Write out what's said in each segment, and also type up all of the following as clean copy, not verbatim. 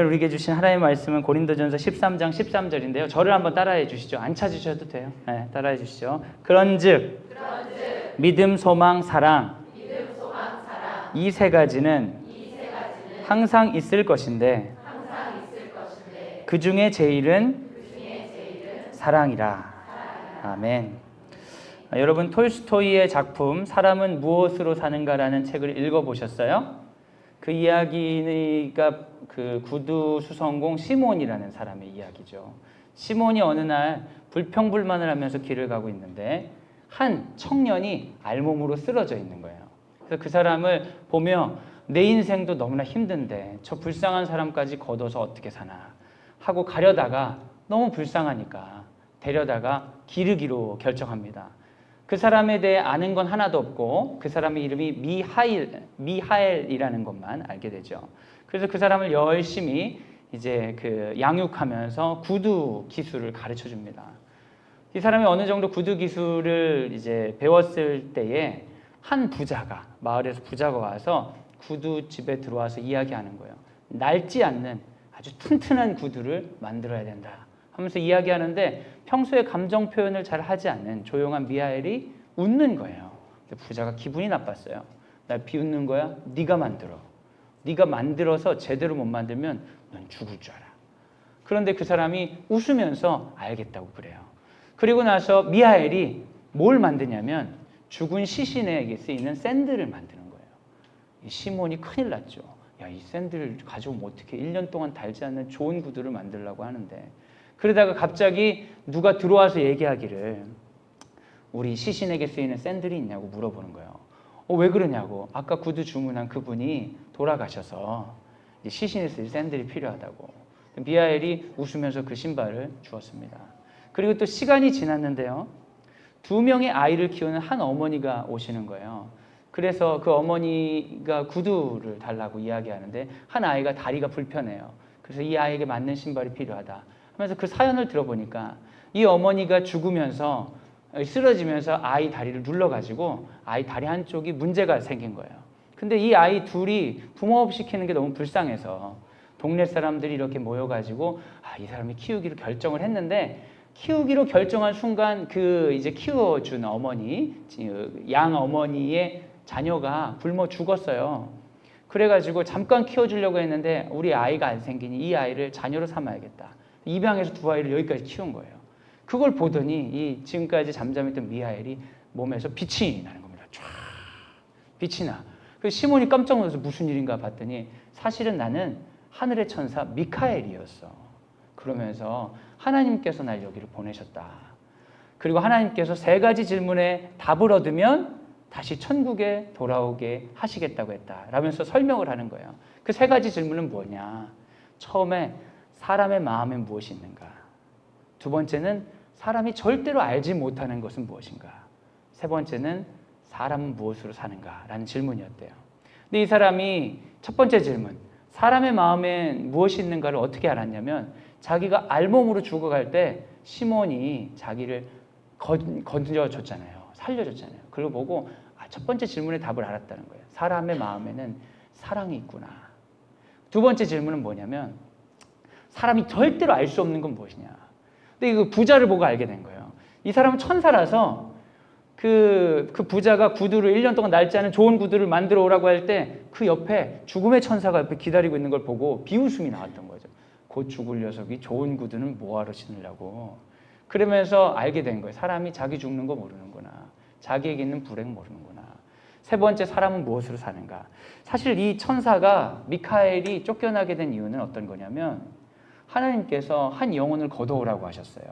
우리에게 주신 하나님의 말씀은 고린도전서 13장 13절인데요. 저를 한번 따라해 주시죠. 안 찾으셔도 돼요. 네, 따라해 주시죠. 그런즉 믿음, 소망, 사랑 이 세 가지는 항상 있을 것인데 그 중에 제일은 사랑이라. 아멘. 여러분 톨스토이의 작품 사람은 무엇으로 사는가라는 책을 읽어보셨어요? 그 이야기가 그 구두 수성공 시몬이라는 사람의 이야기죠. 시몬이 어느 날 불평불만을 하면서 길을 가고 있는데 한 청년이 알몸으로 쓰러져 있는 거예요. 그래서 그 사람을 보며 내 인생도 너무나 힘든데 저 불쌍한 사람까지 거둬서 어떻게 사나 하고 가려다가 너무 불쌍하니까 데려다가 기르기로 결정합니다. 그 사람에 대해 아는 건 하나도 없고 그 사람의 이름이 미하엘이라는 것만 알게 되죠. 그래서 그 사람을 열심히 이제 그 양육하면서 구두 기술을 가르쳐 줍니다. 이 사람이 어느 정도 구두 기술을 이제 배웠을 때에 한 부자가 마을에서 부자가 와서 구두 집에 들어와서 이야기하는 거예요. 낡지 않는 아주 튼튼한 구두를 만들어야 된다 하면서 이야기하는데 평소에 감정 표현을 잘 하지 않는 조용한 미하엘이 웃는 거예요. 부자가 기분이 나빴어요. 날 비웃는 거야? 네가 만들어. 네가 만들어서 제대로 못 만들면 넌 죽을 줄 알아. 그런데 그 사람이 웃으면서 알겠다고 그래요. 그리고 나서 미하엘이 뭘 만드냐면 죽은 시신에게 쓰이는 샌들을 만드는 거예요. 이 시몬이 큰일 났죠. 야, 이 샌들을 가져오면 어떻게 1년 동안 달지 않는 좋은 구두를 만들려고 하는데 그러다가 갑자기 누가 들어와서 얘기하기를 우리 시신에게 쓰이는 샌들이 있냐고 물어보는 거예요. 왜 그러냐고. 아까 구두 주문한 그분이 돌아가셔서 시신에 쓰일 샌들이 필요하다고. 미하엘이 웃으면서 그 신발을 주었습니다. 그리고 또 시간이 지났는데요. 2명의 아이를 키우는 한 어머니가 오시는 거예요. 그래서 그 어머니가 구두를 달라고 이야기하는데 한 아이가 다리가 불편해요. 그래서 이 아이에게 맞는 신발이 필요하다 하면서 그 사연을 들어보니까 이 어머니가 죽으면서 쓰러지면서 아이 다리를 눌러가지고 아이 다리 한쪽이 문제가 생긴 거예요. 근데 이 아이 둘이 부모업 시키는 게 너무 불쌍해서 동네 사람들이 이렇게 모여가지고 이 사람이 키우기로 결정을 했는데 키우기로 결정한 순간 그 이제 키워준 어머니, 양 어머니의 자녀가 굶어 죽었어요. 그래가지고 잠깐 키워주려고 했는데 우리 아이가 안 생기니 이 아이를 자녀로 삼아야겠다. 입양해서 2아이를 여기까지 키운 거예요. 그걸 보더니 이 지금까지 잠잠했던 미하엘이 몸에서 빛이 나는 겁니다. 쫙 빛이 나. 그래서 시몬이 깜짝 놀라서 무슨 일인가 봤더니 사실은 나는 하늘의 천사 미카엘이었어. 그러면서 하나님께서 날 여기를 보내셨다. 그리고 하나님께서 3가지 질문에 답을 얻으면 다시 천국에 돌아오게 하시겠다고 했다. 라면서 설명을 하는 거예요. 그 3가지 질문은 뭐냐. 처음에 사람의 마음에 무엇이 있는가. 2번째는 사람이 절대로 알지 못하는 것은 무엇인가. 3번째는 사람은 무엇으로 사는가 라는 질문이었대요. 근데 이 사람이 첫 번째 질문, 사람의 마음에 무엇이 있는가를 어떻게 알았냐면 자기가 알몸으로 죽어갈 때 시몬이 자기를 건져줬잖아요. 살려줬잖아요. 그걸 보고 첫 번째 질문의 답을 알았다는 거예요. 사람의 마음에는 사랑이 있구나. 2번째 질문은 뭐냐면 사람이 절대로 알 수 없는 건 무엇이냐. 근데 그 부자를 보고 알게 된 거예요. 이 사람은 천사라서 그 부자가 구두를 1년 동안 낡지 않은 좋은 구두를 만들어 오라고 할 때 그 옆에 죽음의 천사가 옆에 기다리고 있는 걸 보고 비웃음이 나왔던 거죠. 곧 죽을 녀석이 좋은 구두는 뭐하러 신으려고. 그러면서 알게 된 거예요. 사람이 자기 죽는 거 모르는구나. 자기에게 있는 불행 모르는구나. 3번째, 사람은 무엇으로 사는가. 사실 이 천사가 미카엘이 쫓겨나게 된 이유는 어떤 거냐면 하나님께서 한 영혼을 거둬오라고 하셨어요.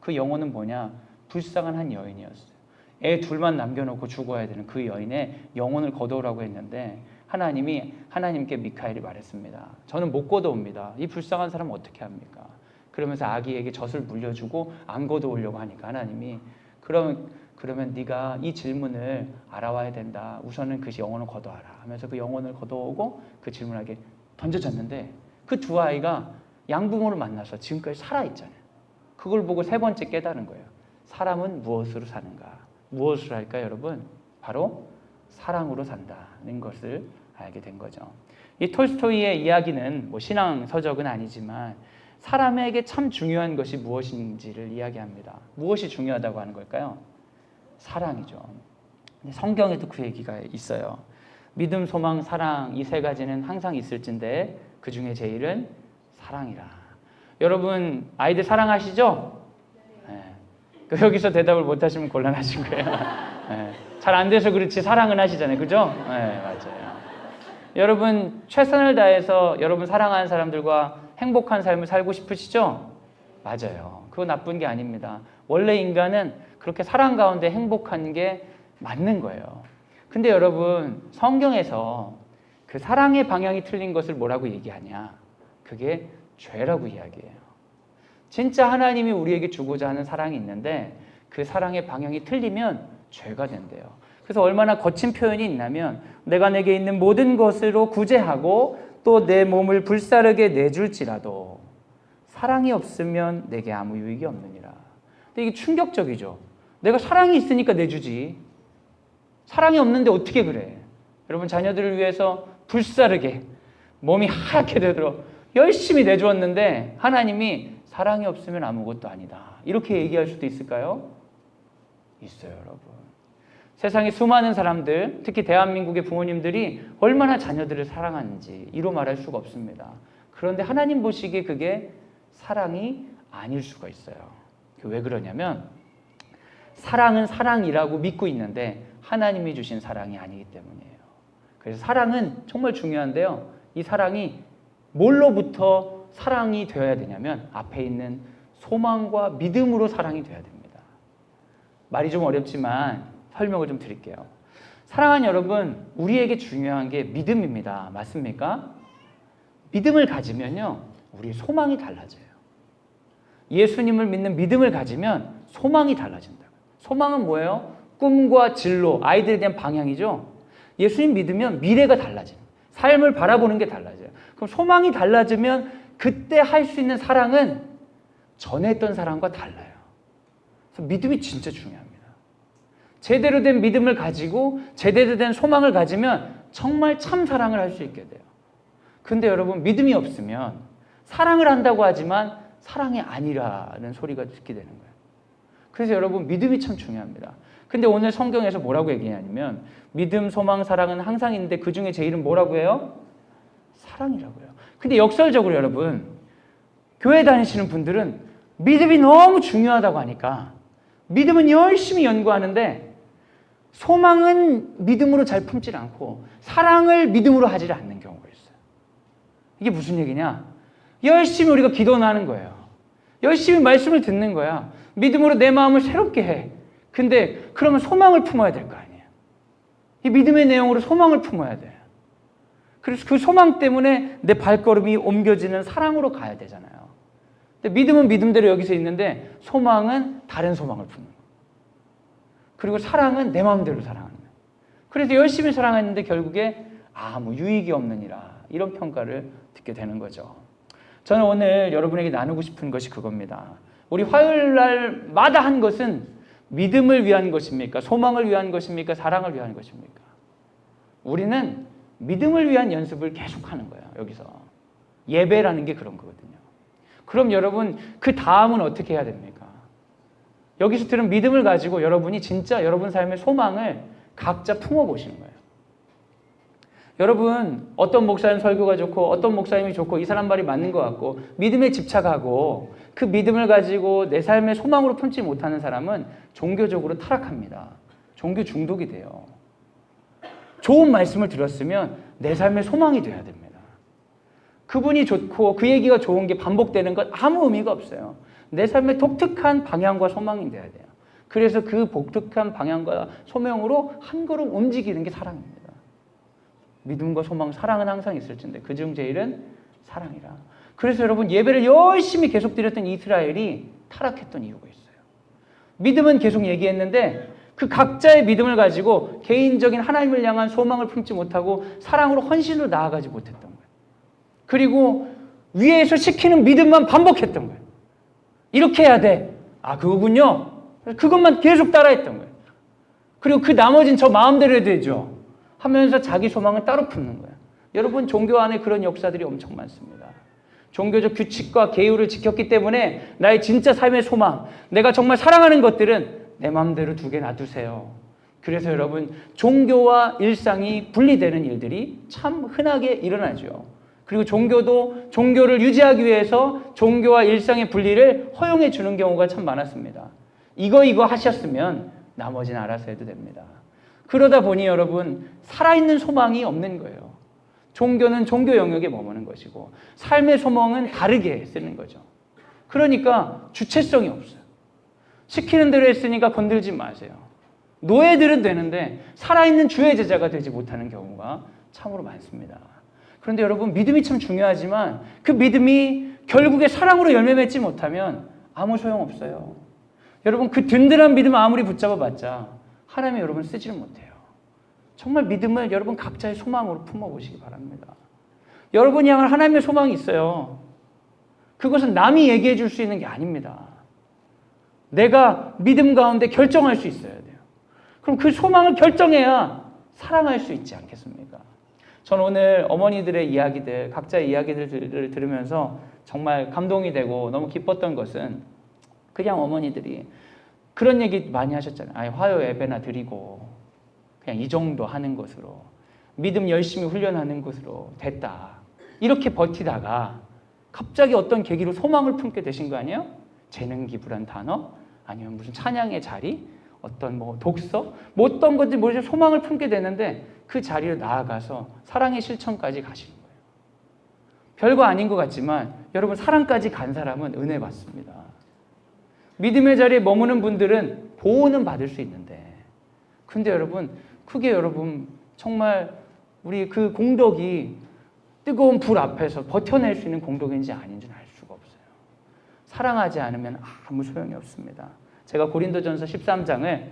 그 영혼은 뭐냐? 불쌍한 한 여인이었어요. 애 둘만 남겨놓고 죽어야 되는 그 여인의 영혼을 거둬오라고 했는데 하나님께 미카엘이 말했습니다. 저는 못 거둬옵니다. 이 불쌍한 사람은 어떻게 합니까? 그러면서 아기에게 젖을 물려주고 안 거둬오려고 하니까 하나님이 그러면 네가 이 질문을 알아와야 된다. 우선은 그 영혼을 거둬와라 하면서 그 영혼을 거둬오고 그 질문에게 던져졌는데 그 2아이가 양부모를 만나서 지금까지 살아있잖아요. 그걸 보고 3번째 깨달은 거예요. 사람은 무엇으로 사는가? 무엇을 할까 여러분? 바로 사랑으로 산다는 것을 알게 된 거죠. 이 톨스토이의 이야기는 뭐 신앙 서적은 아니지만 사람에게 참 중요한 것이 무엇인지를 이야기합니다. 무엇이 중요하다고 하는 걸까요? 사랑이죠. 성경에도 그 얘기가 있어요. 믿음, 소망, 사랑 이 세 가지는 항상 있을진데 그 중에 제일은 사랑이라. 여러분 아이들 사랑하시죠? 네. 여기서 대답을 못하시면 곤란하신 거예요. 네. 잘 안 돼서 그렇지 사랑은 하시잖아요. 그죠? 네, 맞아요. 여러분 최선을 다해서 여러분 사랑하는 사람들과 행복한 삶을 살고 싶으시죠? 맞아요. 그거 나쁜 게 아닙니다. 원래 인간은 그렇게 사랑 가운데 행복한 게 맞는 거예요. 근데 여러분 성경에서 그 사랑의 방향이 틀린 것을 뭐라고 얘기하냐? 그게 죄라고 이야기해요. 진짜 하나님이 우리에게 주고자 하는 사랑이 있는데 그 사랑의 방향이 틀리면 죄가 된대요. 그래서 얼마나 거친 표현이 있냐면 내가 내게 있는 모든 것으로 구제하고 또 내 몸을 불사르게 내줄지라도 사랑이 없으면 내게 아무 유익이 없느니라. 근데 이게 충격적이죠. 내가 사랑이 있으니까 내주지. 사랑이 없는데 어떻게 그래? 여러분 자녀들을 위해서 불사르게 몸이 하얗게 되도록 열심히 내주었는데 하나님이 사랑이 없으면 아무것도 아니다. 이렇게 얘기할 수도 있을까요? 있어요, 여러분. 세상에 수많은 사람들, 특히 대한민국의 부모님들이 얼마나 자녀들을 사랑하는지 이로 말할 수가 없습니다. 그런데 하나님 보시기에 그게 사랑이 아닐 수가 있어요. 왜 그러냐면 사랑은 사랑이라고 믿고 있는데 하나님이 주신 사랑이 아니기 때문이에요. 그래서 사랑은 정말 중요한데요. 이 사랑이 뭘로부터 사랑이 되어야 되냐면 앞에 있는 소망과 믿음으로 사랑이 되어야 됩니다. 말이 좀 어렵지만 설명을 좀 드릴게요. 사랑하는 여러분, 우리에게 중요한 게 믿음입니다. 맞습니까? 믿음을 가지면요, 우리의 소망이 달라져요. 예수님을 믿는 믿음을 가지면 소망이 달라진다. 소망은 뭐예요? 꿈과 진로, 아이들에 대한 방향이죠. 예수님 믿으면 미래가 달라져요. 삶을 바라보는 게 달라져요. 그럼 소망이 달라지면 그때 할 수 있는 사랑은 전에 했던 사랑과 달라요. 그래서 믿음이 진짜 중요합니다. 제대로 된 믿음을 가지고 제대로 된 소망을 가지면 정말 참 사랑을 할 수 있게 돼요. 근데 여러분 믿음이 없으면 사랑을 한다고 하지만 사랑이 아니라는 소리가 듣게 되는 거예요. 그래서 여러분 믿음이 참 중요합니다. 근데 오늘 성경에서 뭐라고 얘기하냐면 믿음, 소망, 사랑은 항상 있는데 그 중에 제일은 뭐라고 해요? 사랑이라고요. 근데 역설적으로 여러분 교회 다니시는 분들은 믿음이 너무 중요하다고 하니까 믿음은 열심히 연구하는데 소망은 믿음으로 잘 품질 않고 사랑을 믿음으로 하지 않는 경우가 있어요. 이게 무슨 얘기냐? 열심히 우리가 기도는 하는 거예요. 열심히 말씀을 듣는 거야. 믿음으로 내 마음을 새롭게 해. 근데 그러면 소망을 품어야 될 거 아니에요. 이 믿음의 내용으로 소망을 품어야 돼. 그래서 그 소망 때문에 내 발걸음이 옮겨지는 사랑으로 가야 되잖아요. 근데 믿음은 믿음대로 여기서 있는데 소망은 다른 소망을 품는 거예요. 그리고 사랑은 내 마음대로 사랑하는 거예요. 그래서 열심히 사랑했는데 결국에 아무 유익이 없느니라 이런 평가를 듣게 되는 거죠. 저는 오늘 여러분에게 나누고 싶은 것이 그겁니다. 우리 화요일 날마다 한 것은 믿음을 위한 것입니까? 소망을 위한 것입니까? 사랑을 위한 것입니까? 우리는 믿음을 위한 연습을 계속하는 거예요. 여기서 예배라는 게 그런 거거든요. 그럼 여러분 그 다음은 어떻게 해야 됩니까? 여기서 들은 믿음을 가지고 여러분이 진짜 여러분 삶의 소망을 각자 품어보시는 거예요. 여러분 어떤 목사님 설교가 좋고 어떤 목사님이 좋고 이 사람 말이 맞는 것 같고 믿음에 집착하고 그 믿음을 가지고 내 삶의 소망으로 품지 못하는 사람은 종교적으로 타락합니다. 종교 중독이 돼요. 좋은 말씀을 들었으면 내 삶의 소망이 돼야 됩니다. 그분이 좋고 그 얘기가 좋은 게 반복되는 건 아무 의미가 없어요. 내 삶의 독특한 방향과 소망이 돼야 돼요. 그래서 그 독특한 방향과 소명으로 한 걸음 움직이는 게 사랑입니다. 믿음과 소망, 사랑은 항상 있을텐데 그중 제일은 사랑이라. 그래서 여러분 예배를 열심히 계속 드렸던 이스라엘이 타락했던 이유가 있어요. 믿음은 계속 얘기했는데 그 각자의 믿음을 가지고 개인적인 하나님을 향한 소망을 품지 못하고 사랑으로 헌신으로 나아가지 못했던 거예요. 그리고 위에서 시키는 믿음만 반복했던 거예요. 이렇게 해야 돼. 아, 그거군요. 그것만 계속 따라했던 거예요. 그리고 그 나머지는 저 마음대로 해도 되죠. 하면서 자기 소망을 따로 품는 거예요. 여러분, 종교 안에 그런 역사들이 엄청 많습니다. 종교적 규칙과 계율을 지켰기 때문에 나의 진짜 삶의 소망, 내가 정말 사랑하는 것들은 내 마음대로 두게 놔두세요. 그래서 여러분, 종교와 일상이 분리되는 일들이 참 흔하게 일어나죠. 그리고 종교도 종교를 유지하기 위해서 종교와 일상의 분리를 허용해 주는 경우가 참 많았습니다. 이거 하셨으면 나머지는 알아서 해도 됩니다. 그러다 보니 여러분, 살아있는 소망이 없는 거예요. 종교는 종교 영역에 머무는 것이고 삶의 소망은 다르게 쓰는 거죠. 그러니까 주체성이 없어요. 시키는 대로 했으니까 건들지 마세요. 노예들은 되는데 살아있는 주의 제자가 되지 못하는 경우가 참으로 많습니다. 그런데 여러분, 믿음이 참 중요하지만 그 믿음이 결국에 사랑으로 열매 맺지 못하면 아무 소용없어요. 여러분, 그 든든한 믿음을 아무리 붙잡아봤자 하나님이 여러분 쓰지를 못해요. 정말 믿음을 여러분 각자의 소망으로 품어보시기 바랍니다. 여러분이 향한 하나님의 소망이 있어요. 그것은 남이 얘기해 줄 수 있는 게 아닙니다. 내가 믿음 가운데 결정할 수 있어야 돼요. 그럼 그 소망을 결정해야 사랑할 수 있지 않겠습니까? 저는 오늘 어머니들의 이야기들, 각자의 이야기들을 들으면서 정말 감동이 되고 너무 기뻤던 것은 그냥 어머니들이 그런 얘기 많이 하셨잖아요. 화요 예배나 드리고 그냥 이 정도 하는 것으로 믿음 열심히 훈련하는 것으로 됐다. 이렇게 버티다가 갑자기 어떤 계기로 소망을 품게 되신 거 아니에요? 재능 기부란 단어? 아니면 무슨 찬양의 자리? 어떤 뭐 독서? 뭐 어떤 것들 모르죠. 소망을 품게 되는데 그 자리로 나아가서 사랑의 실천까지 가시는 거예요. 별거 아닌 것 같지만 여러분, 사랑까지 간 사람은 은혜 받습니다. 믿음의 자리에 머무는 분들은 보호는 받을 수 있는데, 근데 여러분, 그게 여러분 정말 우리 그 공덕이 뜨거운 불 앞에서 버텨낼 수 있는 공덕인지 아닌지는 알 수가 없어요. 사랑하지 않으면 아무 소용이 없습니다. 제가 고린도전서 13장을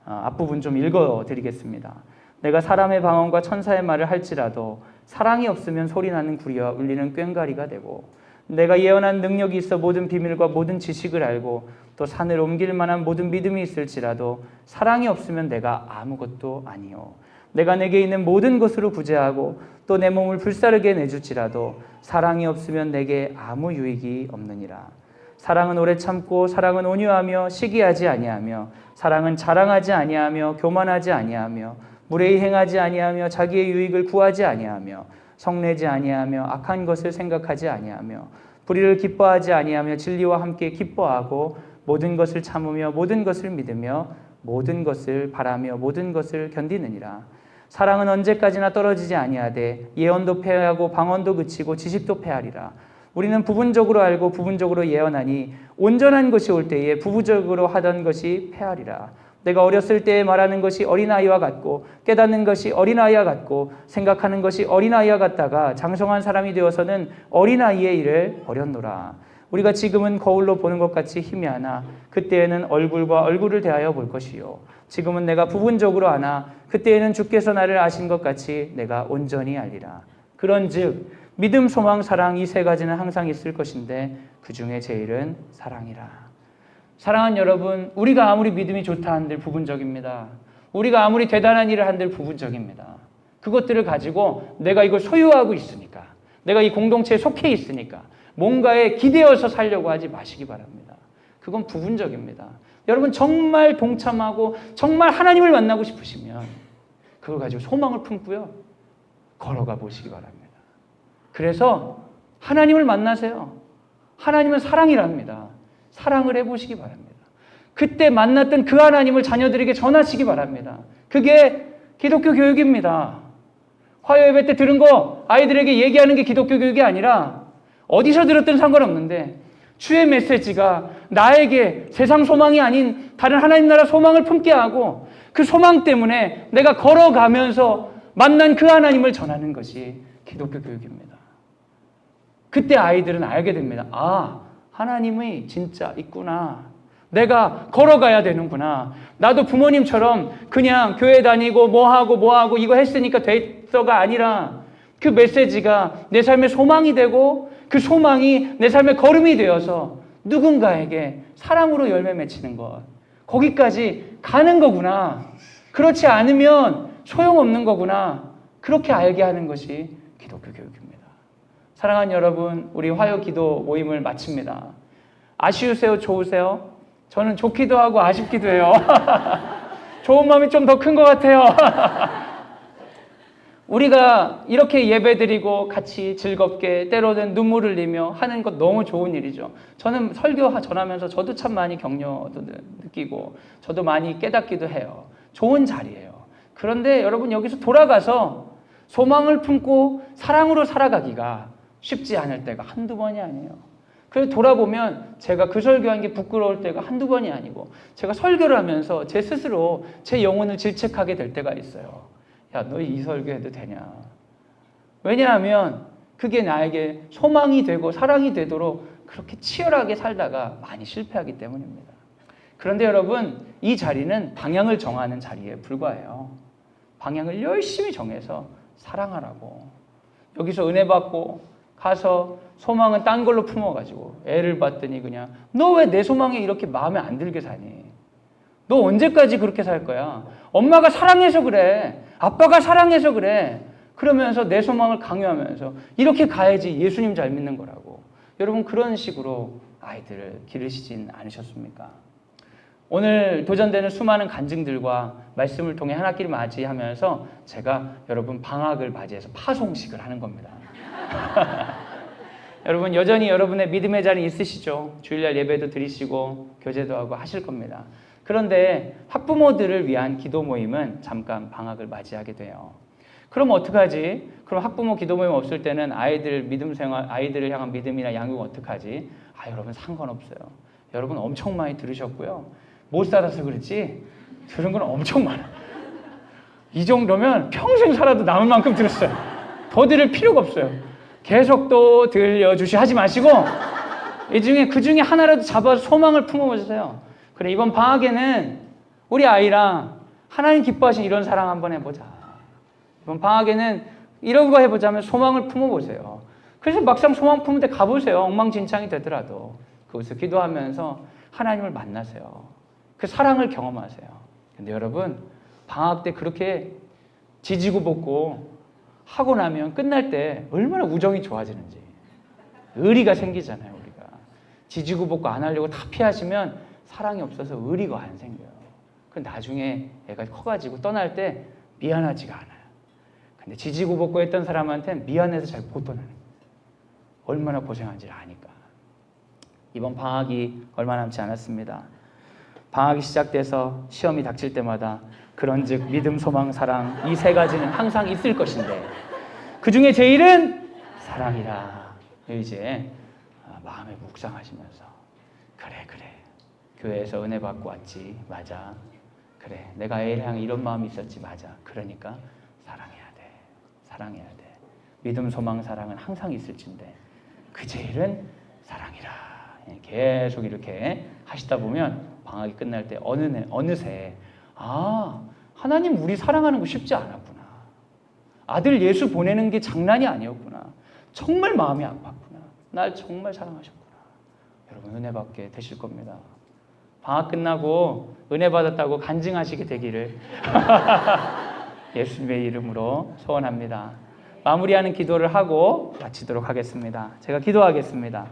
앞부분 좀 읽어드리겠습니다. 내가 사람의 방언과 천사의 말을 할지라도 사랑이 없으면 소리나는 구리와 울리는 꽹과리가 되고, 내가 예언한 능력이 있어 모든 비밀과 모든 지식을 알고 또 산을 옮길 만한 모든 믿음이 있을지라도 사랑이 없으면 내가 아무것도 아니요. 내가 내게 있는 모든 것으로 구제하고 또 내 몸을 불사르게 내줄지라도 사랑이 없으면 내게 아무 유익이 없느니라. 사랑은 오래 참고 사랑은 온유하며 시기하지 아니하며 사랑은 자랑하지 아니하며 교만하지 아니하며 무례히 행하지 아니하며 자기의 유익을 구하지 아니하며 성내지 아니하며 악한 것을 생각하지 아니하며 불의를 기뻐하지 아니하며 진리와 함께 기뻐하고 모든 것을 참으며 모든 것을 믿으며 모든 것을 바라며 모든 것을 견디느니라. 사랑은 언제까지나 떨어지지 아니하되 예언도 패하고 방언도 그치고 지식도 패하리라. 우리는 부분적으로 알고 부분적으로 예언하니 온전한 것이 올 때에 부분적으로 하던 것이 패하리라. 내가 어렸을 때에 말하는 것이 어린아이와 같고 깨닫는 것이 어린아이와 같고 생각하는 것이 어린아이와 같다가 장성한 사람이 되어서는 어린아이의 일을 버렸노라. 우리가 지금은 거울로 보는 것 같이 희미하나 그때에는 얼굴과 얼굴을 대하여 볼 것이요. 지금은 내가 부분적으로 아나 그때에는 주께서 나를 아신 것 같이 내가 온전히 알리라. 그런즉 믿음, 소망, 사랑 이 세 가지는 항상 있을 것인데 그 중에 제일은 사랑이라. 사랑하는 여러분, 우리가 아무리 믿음이 좋다 한들 부분적입니다. 우리가 아무리 대단한 일을 한들 부분적입니다. 그것들을 가지고 내가 이걸 소유하고 있으니까, 내가 이 공동체에 속해 있으니까 뭔가에 기대어서 살려고 하지 마시기 바랍니다. 그건 부분적입니다. 여러분, 정말 동참하고 정말 하나님을 만나고 싶으시면 그걸 가지고 소망을 품고요, 걸어가 보시기 바랍니다. 그래서 하나님을 만나세요. 하나님은 사랑이랍니다. 사랑을 해보시기 바랍니다. 그때 만났던 그 하나님을 자녀들에게 전하시기 바랍니다. 그게 기독교 교육입니다. 화요 예배 때 들은 거 아이들에게 얘기하는 게 기독교 교육이 아니라 어디서 들었든 상관없는데 주의 메시지가 나에게 세상 소망이 아닌 다른 하나님 나라 소망을 품게 하고 그 소망 때문에 내가 걸어가면서 만난 그 하나님을 전하는 것이 기독교 교육입니다. 그때 아이들은 알게 됩니다. 아, 하나님이 진짜 있구나. 내가 걸어가야 되는구나. 나도 부모님처럼 그냥 교회 다니고 뭐하고 이거 했으니까 됐어가 아니라 그 메시지가 내 삶의 소망이 되고 그 소망이 내 삶의 걸음이 되어서 누군가에게 사랑으로 열매 맺히는 것. 거기까지 가는 거구나. 그렇지 않으면 소용없는 거구나. 그렇게 알게 하는 것이 기독교 교육입니다. 사랑하는 여러분, 우리 화요 기도 모임을 마칩니다. 아쉬우세요? 좋으세요? 저는 좋기도 하고 아쉽기도 해요. 좋은 마음이 좀 더 큰 것 같아요. 우리가 이렇게 예배드리고 같이 즐겁게 때로는 눈물을 흘리며 하는 것 너무 좋은 일이죠. 저는 설교 전하면서 저도 참 많이 격려도 느끼고 저도 많이 깨닫기도 해요. 좋은 자리예요. 그런데 여러분 여기서 돌아가서 소망을 품고 사랑으로 살아가기가 쉽지 않을 때가 한두 번이 아니에요. 그래서 돌아보면 제가 그 설교한 게 부끄러울 때가 한두 번이 아니고 제가 설교를 하면서 제 스스로 제 영혼을 질책하게 될 때가 있어요. 야, 너 이 설교해도 되냐? 왜냐하면 그게 나에게 소망이 되고 사랑이 되도록 그렇게 치열하게 살다가 많이 실패하기 때문입니다. 그런데 여러분, 이 자리는 방향을 정하는 자리에 불과해요. 방향을 열심히 정해서 사랑하라고. 여기서 은혜 받고 가서 소망은 딴 걸로 품어가지고 애를 봤더니 그냥 너 왜 내 소망에 이렇게 마음에 안 들게 사니? 너 언제까지 그렇게 살 거야? 엄마가 사랑해서 그래. 아빠가 사랑해서 그래. 그러면서 내 소망을 강요하면서 이렇게 가야지 예수님 잘 믿는 거라고. 여러분 그런 식으로 아이들을 기르시진 않으셨습니까? 오늘 도전되는 수많은 간증들과 말씀을 통해 한 학기를 맞이하면서 제가 여러분 방학을 맞이해서 파송식을 하는 겁니다. 여러분 여전히 여러분의 믿음의 자리 있으시죠? 주일날 예배도 드리시고 교제도 하고 하실 겁니다. 그런데 학부모들을 위한 기도 모임은 잠깐 방학을 맞이하게 돼요. 그럼 어떡하지? 그럼 학부모 기도 모임 없을 때는 아이들 믿음 생활, 아이들을 향한 믿음이나 양육 어떡하지? 여러분 상관없어요. 여러분 엄청 많이 들으셨고요. 못 살아서 그렇지 들은 건 엄청 많아요. 이 정도면 평생 살아도 남을 만큼 들었어요. 더 들을 필요가 없어요. 계속 또 들려주시 하지 마시고 그 중에 하나라도 잡아서 소망을 품어보세요. 그래, 이번 방학에는 우리 아이랑 하나님 기뻐하신 이런 사랑 한번 해보자. 이번 방학에는 이런 거 해보자면 소망을 품어보세요. 그래서 막상 소망 품을 때 가보세요. 엉망진창이 되더라도 그곳에서 기도하면서 하나님을 만나세요. 그 사랑을 경험하세요. 근데 여러분 방학 때 그렇게 지지고 볶고 하고 나면 끝날 때 얼마나 우정이 좋아지는지 의리가 생기잖아요. 우리가 지지고 볶고 안 하려고 다 피하시면 사랑이 없어서 의리가 안 생겨요. 그 나중에 애가 커가지고 떠날 때 미안하지가 않아요. 근데 지지고 볶고 했던 사람한테는 미안해서 잘 못 떠나는 거예요. 얼마나 고생한지를 아니까. 이번 방학이 얼마 남지 않았습니다. 방학이 시작돼서 시험이 닥칠 때마다 그런즉 믿음, 소망, 사랑 이 세 가지는 항상 있을 것인데 그 중에 제일은 사랑이라. 이제 마음에 묵상하시면서 그래 교회에서 은혜 받고 왔지. 맞아. 그래 내가 애를 향해 이런 마음이 있었지. 맞아. 그러니까 사랑해야 돼. 믿음, 소망, 사랑은 항상 있을진데 그 제일은 사랑이라. 계속 이렇게 하시다 보면 방학이 끝날 때 어느새 하나님 우리 사랑하는 거 쉽지 않았구나. 아들 예수 보내는 게 장난이 아니었구나. 정말 마음이 아팠구나. 날 정말 사랑하셨구나. 여러분 은혜 받게 되실 겁니다. 방학 끝나고 은혜 받았다고 간증하시게 되기를 예수님의 이름으로 소원합니다. 마무리하는 기도를 하고 마치도록 하겠습니다. 제가 기도하겠습니다.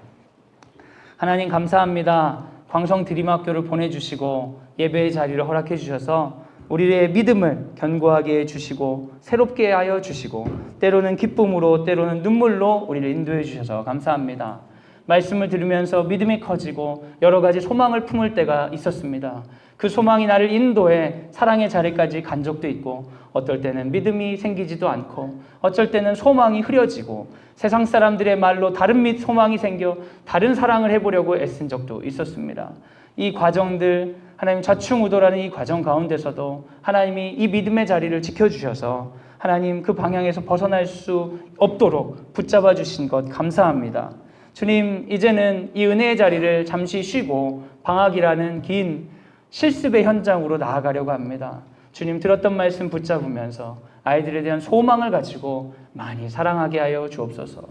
하나님 감사합니다. 광성 드림학교를 보내주시고 예배의 자리를 허락해 주셔서 우리의 믿음을 견고하게 해주시고 새롭게 하여 주시고 때로는 기쁨으로 때로는 눈물로 우리를 인도해 주셔서 감사합니다. 말씀을 들으면서 믿음이 커지고 여러 가지 소망을 품을 때가 있었습니다. 그 소망이 나를 인도해 사랑의 자리까지 간 적도 있고 어떨 때는 믿음이 생기지도 않고 어쩔 때는 소망이 흐려지고 세상 사람들의 말로 다른 소망이 생겨 다른 사랑을 해보려고 애쓴 적도 있었습니다. 이 과정들 하나님 좌충우돌하는 이 과정 가운데서도 하나님이 이 믿음의 자리를 지켜주셔서 하나님 그 방향에서 벗어날 수 없도록 붙잡아 주신 것 감사합니다. 주님 이제는 이 은혜의 자리를 잠시 쉬고 방학이라는 긴 실습의 현장으로 나아가려고 합니다. 주님 들었던 말씀 붙잡으면서 아이들에 대한 소망을 가지고 많이 사랑하게 하여 주옵소서.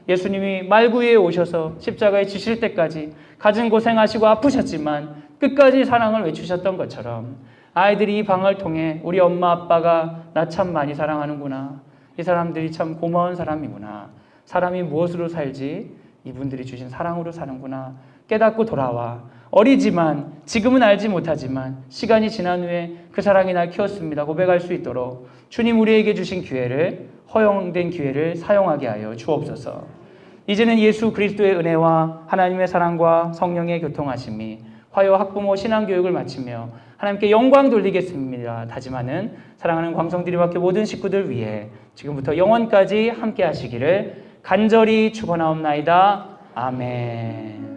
예수님이 말구유에 오셔서 십자가에 지실 때까지 가진 고생하시고 아프셨지만 끝까지 사랑을 외치셨던 것처럼 아이들이 이 방을 통해 우리 엄마 아빠가 나 참 많이 사랑하는구나. 이 사람들이 참 고마운 사람이구나. 사람이 무엇으로 살지? 이분들이 주신 사랑으로 사는구나. 깨닫고 돌아와. 어리지만 지금은 알지 못하지만 시간이 지난 후에 그 사랑이 날 키웠습니다. 고백할 수 있도록 주님 우리에게 주신 기회를, 허용된 기회를 사용하게 하여 주옵소서. 이제는 예수 그리스도의 은혜와 하나님의 사랑과 성령의 교통하심이 화요 학부모 신앙교육을 마치며 하나님께 영광 돌리겠습니다. 다짐하는 사랑하는 광성드림학교 모든 식구들 위해 지금부터 영원까지 함께 하시기를 간절히 축원하옵나이다. 아멘.